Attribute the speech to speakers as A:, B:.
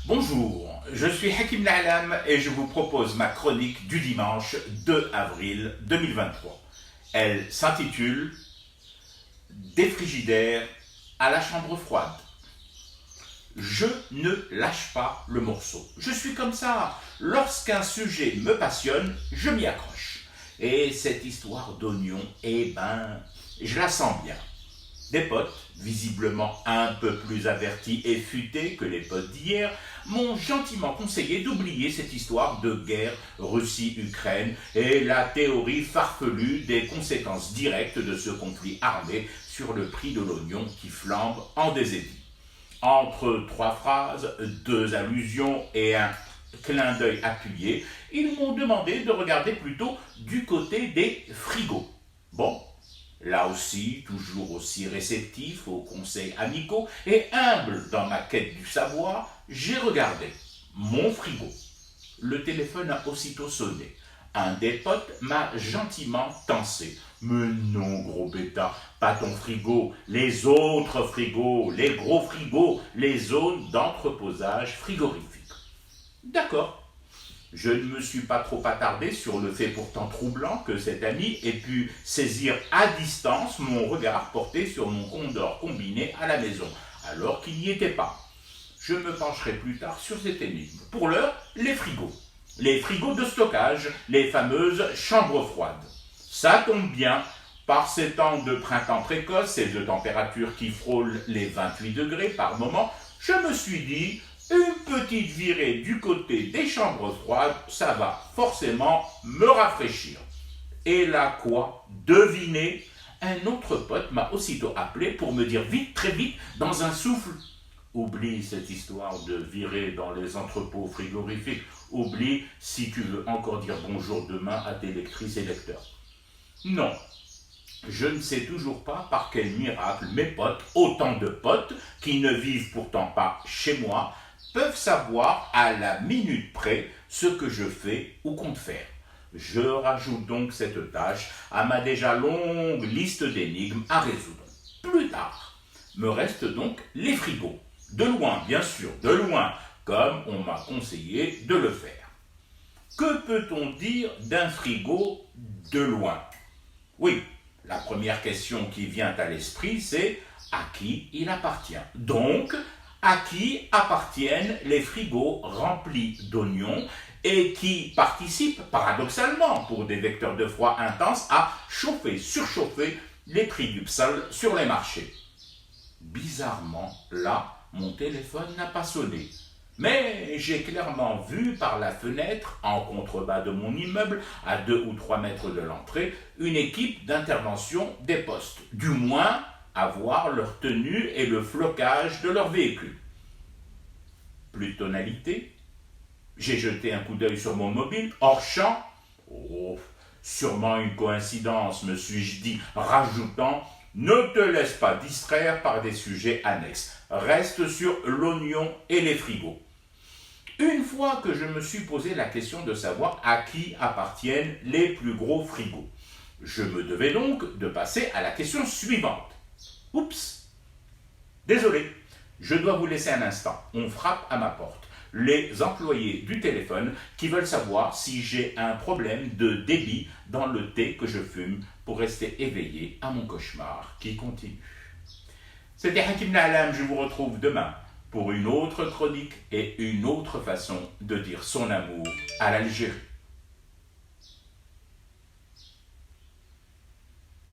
A: Bonjour, je suis Hakim Na'alam et je vous propose ma chronique du dimanche 2 avril 2023. Elle s'intitule Des frigidaires à la chambre froide. Je ne lâche pas le morceau. Je suis comme ça. Lorsqu'un sujet me passionne, je m'y accroche. Et cette histoire d'oignon, je la sens bien. Des potes, visiblement un peu plus avertis et futés que les potes d'hier, m'ont gentiment conseillé d'oublier cette histoire de guerre Russie-Ukraine et la théorie farfelue des conséquences directes de ce conflit armé sur le prix de l'oignon qui flambe en désédit. Entre 3 phrases, 2 allusions et un clin d'œil appuyé, ils m'ont demandé de regarder plutôt du côté des frigos. Bon, là aussi, toujours aussi réceptif aux conseils amicaux et humble dans ma quête du savoir, j'ai regardé mon frigo. Le téléphone a aussitôt sonné. Un des potes m'a gentiment tensé. Mais non, gros bêta, pas ton frigo, les autres frigos, les gros frigos, les zones d'entreposage frigorifique. D'accord. Je ne me suis pas trop attardé sur le fait pourtant troublant que cet ami ait pu saisir à distance mon regard porté sur mon condor combiné à la maison, alors qu'il n'y était pas. Je me pencherai plus tard sur cette énigme. Pour l'heure, les frigos. Les frigos de stockage, les fameuses chambres froides. Ça tombe bien, par ces temps de printemps précoce et de températures qui frôlent les 28 degrés par moment, je me suis dit, une petite virée du côté des chambres froides, ça va forcément me rafraîchir. Et là quoi? Devinez, un autre pote m'a aussitôt appelé pour me dire vite, très vite, dans un souffle. Oublie cette histoire de virer dans les entrepôts frigorifiques. Oublie si tu veux encore dire bonjour demain à tes lectrices et lecteurs. Non, je ne sais toujours pas par quel miracle mes potes, autant de potes qui ne vivent pourtant pas chez moi, peuvent savoir à la minute près ce que je fais ou compte faire. Je rajoute donc cette tâche à ma déjà longue liste d'énigmes à résoudre. Plus tard, me restent donc les frigos. De loin, bien sûr, de loin, comme on m'a conseillé de le faire. Que peut-on dire d'un frigo de loin? Oui, la première question qui vient à l'esprit, c'est à qui il appartient. Donc, à qui appartiennent les frigos remplis d'oignons et qui participent paradoxalement pour des vecteurs de froid intense à chauffer, surchauffer les prix du psal sur les marchés. Bizarrement, là, mon téléphone n'a pas sonné. Mais j'ai clairement vu par la fenêtre, en contrebas de mon immeuble, à 2 ou 3 mètres de l'entrée, une équipe d'intervention des postes. Du moins, à voir leur tenue et le flocage de leur véhicule. Plus de tonalité. J'ai jeté un coup d'œil sur mon mobile, hors champ. Oh, sûrement une coïncidence, me suis-je dit, rajoutant « Ne te laisse pas distraire par des sujets annexes. Reste sur l'oignon et les frigos. » Une fois que je me suis posé la question de savoir à qui appartiennent les plus gros frigos, je me devais donc de passer à la question suivante. Oups! Désolé, je dois vous laisser un instant. On frappe à ma porte. Les employés du téléphone qui veulent savoir si j'ai un problème de débit dans le thé que je fume pour rester éveillé à mon cauchemar qui continue. C'était Hakim Na'alam, je vous retrouve demain pour une autre chronique et une autre façon de dire son amour à l'Algérie.